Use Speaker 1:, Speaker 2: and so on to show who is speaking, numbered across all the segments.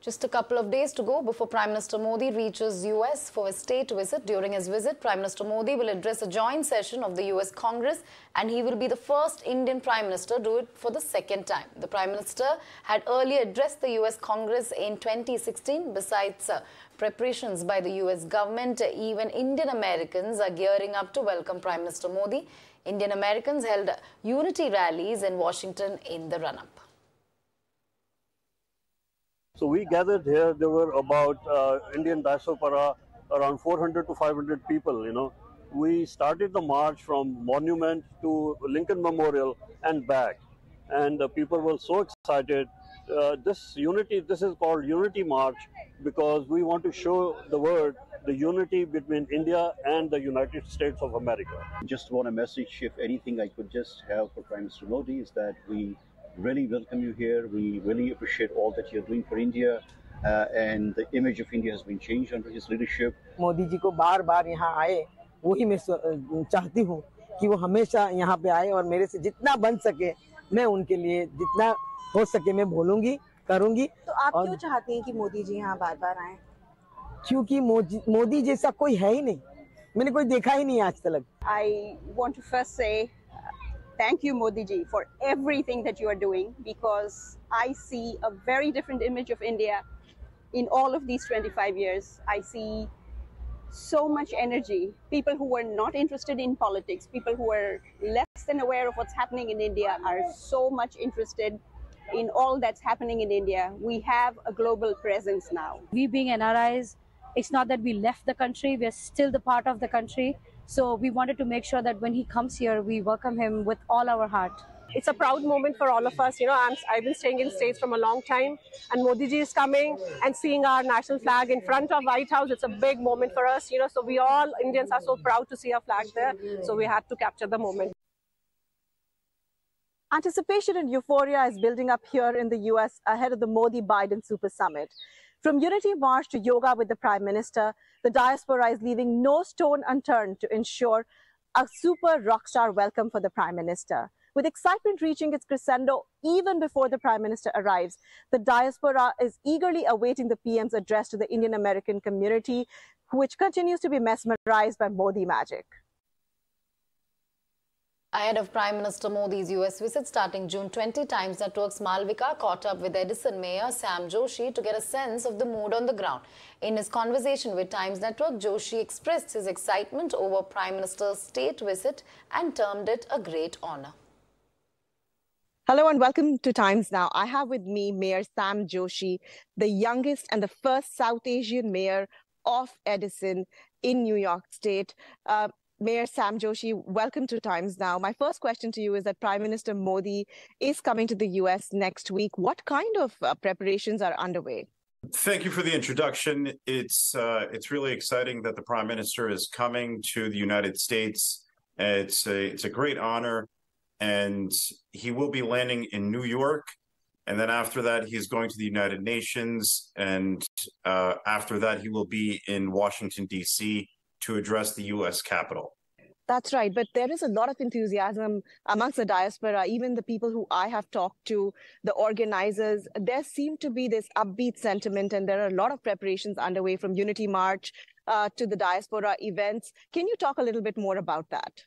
Speaker 1: Just a couple of days to go before Prime Minister Modi reaches US for a state visit. During his visit, Prime Minister Modi will address a joint session of the US Congress, and he will be the first Indian Prime Minister to do it for the second time. The Prime Minister had earlier addressed the US Congress in 2016. Besides preparations by the US government, even Indian Americans are gearing up to welcome Prime Minister Modi. Indian Americans held unity rallies in Washington in the run-up.
Speaker 2: So we gathered here. There were about Indian diaspora, around 400 to 500 people, We started the march from Monument to Lincoln Memorial and back. And people were so excited. This is called Unity March because we want to show the world the unity between India and the United States of America.
Speaker 3: Just want a message, if anything I could just have for Prime Minister Modi, is that we really welcome you here. We really appreciate all that you're doing for India, and the image of India has been changed under his leadership.
Speaker 4: Modi ji को बार-बार यहाँ आए, वही मैं चाहती हूँ कि वो हमेशा यहाँ पे आए और मेरे से जितना बन सके मैं उनके लिए जितना हो सके मैं बोलूँगी, करूँगी।
Speaker 5: तो आप क्यों चाहती हैं कि मोदी जी यहाँ बार-बार आएं?
Speaker 4: क्योंकि मोदी जैसा कोई है ही नहीं, मैंने कोई देखा ही नहीं आज तक।
Speaker 5: I want to first say thank you, Modi ji, for everything that you are doing, because I see a very different image of India in all of these 25 years. I see so much energy. People who were not interested in politics, people who were less than aware of what's happening in India are so much interested in all that's happening in India. We have a global presence now.
Speaker 6: We being NRIs, it's not that we left the country, we're still the part of the country. So we wanted to make sure that when he comes here, we welcome him with all our heart.
Speaker 7: It's a proud moment for all of us. I've been staying in the States from a long time, and Modi ji is coming and seeing our national flag in front of White House. It's a big moment for us, so we all Indians are so proud to see our flag there. So we had to capture the moment.
Speaker 5: Anticipation and euphoria is building up here in the US ahead of the Modi-Biden Super Summit. From Unity March to yoga with the Prime Minister, the diaspora is leaving no stone unturned to ensure a super rockstar welcome for the Prime Minister. With excitement reaching its crescendo even before the Prime Minister arrives, the diaspora is eagerly awaiting the PM's address to the Indian American community, which continues to be mesmerized by Modi magic.
Speaker 1: Ahead of Prime Minister Modi's US visit starting June 20, Times Network's Malvika caught up with Edison Mayor Sam Joshi to get a sense of the mood on the ground. In his conversation with Times Network, Joshi expressed his excitement over Prime Minister's state visit and termed it a great honor.
Speaker 5: Hello and welcome to Times Now. I have with me Mayor Sam Joshi, the youngest and the first South Asian mayor of Edison in New York State. Mayor Sam Joshi, welcome to Times Now. My first question to you is that Prime Minister Modi is coming to the US next week. What kind of preparations are underway?
Speaker 8: Thank you for the introduction. It's really exciting that the Prime Minister is coming to the United States. It's a great honor, and he will be landing in New York. And then after that, he's going to the United Nations. And after that, he will be in Washington, D.C. to address the U.S. Capitol.
Speaker 5: That's right. But there is a lot of enthusiasm amongst the diaspora, even the people who I have talked to, the organizers. There seemed to be this upbeat sentiment, and there are a lot of preparations underway from Unity March to the diaspora events. Can you talk a little bit more about that?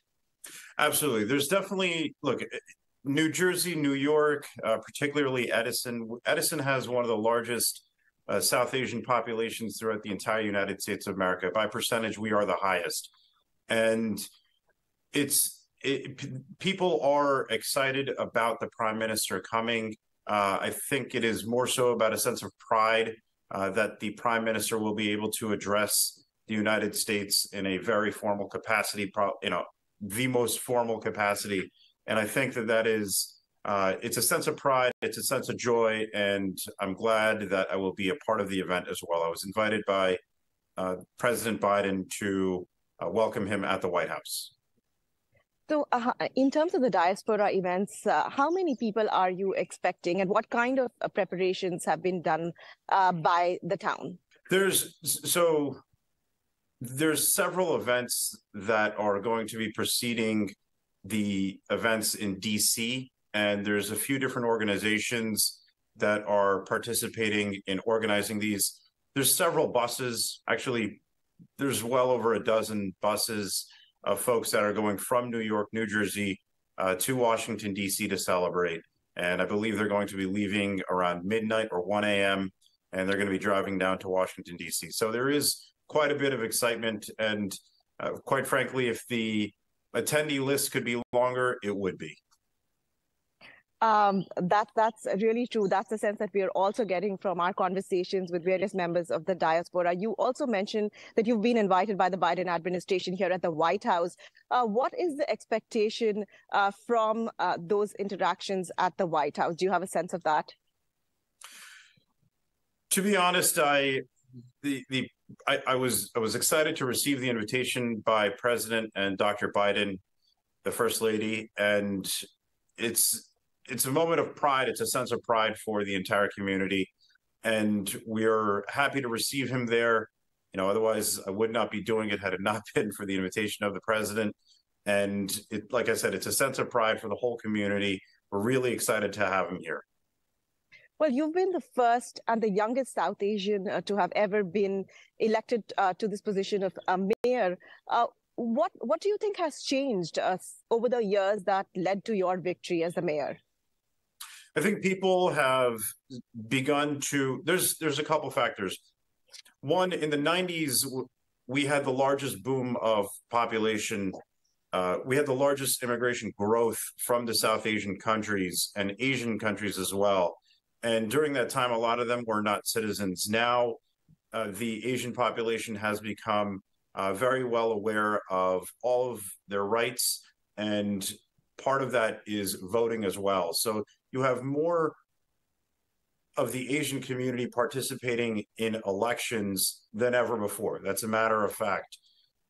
Speaker 8: Absolutely. There's definitely, look, New Jersey, New York, particularly Edison. Edison has one of the largest South Asian populations throughout the entire United States of America. By percentage, we are the highest. And people are excited about the Prime Minister coming. I think it is more so about a sense of pride that the Prime Minister will be able to address the United States in a very formal capacity, the most formal capacity. And I think that is it's a sense of pride, it's a sense of joy, and I'm glad that I will be a part of the event as well. I was invited by President Biden to welcome him at the White House.
Speaker 5: So in terms of the diaspora events, how many people are you expecting, and what kind of preparations have been done by the town? There's
Speaker 8: several events that are going to be preceding the events in DC, and there's a few different organizations that are participating in organizing these. There's several buses. Actually, there's well over a dozen buses of folks that are going from New York, New Jersey to Washington, D.C. to celebrate. And I believe they're going to be leaving around midnight or 1 a.m. and they're going to be driving down to Washington, D.C. So there is quite a bit of excitement. And quite frankly, if the attendee list could be longer, it would be.
Speaker 5: That's really true. That's the sense that we are also getting from our conversations with various members of the diaspora. You also mentioned that you've been invited by the Biden administration here at the White House. What is the expectation from those interactions at the White House? Do you have a sense of that?
Speaker 8: To be honest, I was excited to receive the invitation by President and Dr. Biden, the First Lady, and it's a moment of pride. It's a sense of pride for the entire community. And we're happy to receive him there. You know, otherwise I would not be doing it had it not been for the invitation of the president. And like I said, it's a sense of pride for the whole community. We're really excited to have him here.
Speaker 5: Well, you've been the first and the youngest South Asian to have ever been elected to this position of mayor. What do you think has changed over the years that led to your victory as the mayor?
Speaker 8: I think people have begun to, there's a couple factors. One, in the 90s, we had the largest boom of population. We had the largest immigration growth from the South Asian countries and Asian countries as well. And during that time, a lot of them were not citizens. Now, the Asian population has become very well aware of all of their rights, and part of that is voting as well. So you have more of the Asian community participating in elections than ever before. That's a matter of fact.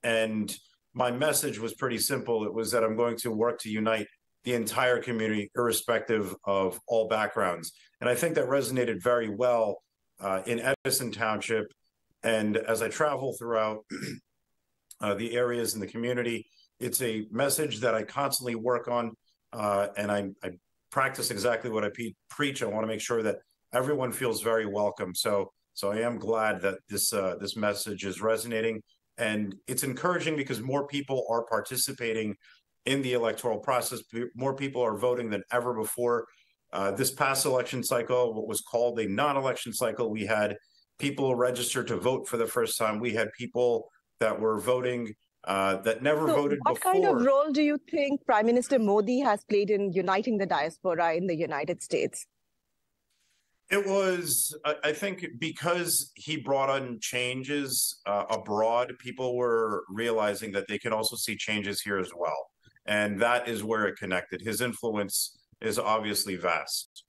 Speaker 8: And my message was pretty simple. It was that I'm going to work to unite the entire community, irrespective of all backgrounds. And I think that resonated very well in Edison Township. And as I travel throughout the areas in the community, it's a message that I constantly work on, and I practice exactly what I preach. I want to make sure that everyone feels very welcome. So I am glad that this message is resonating, and it's encouraging because more people are participating in the electoral process. More people are voting than ever before. This past election cycle, what was called a non-election cycle, we had people registered to vote for the first time. We had people that were voting that never voted before.
Speaker 5: What kind of role do you think Prime Minister Modi has played in uniting the diaspora in the United States?
Speaker 8: It was, I think, because he brought on changes abroad, people were realizing that they could also see changes here as well. And that is where it connected. His influence is obviously vast.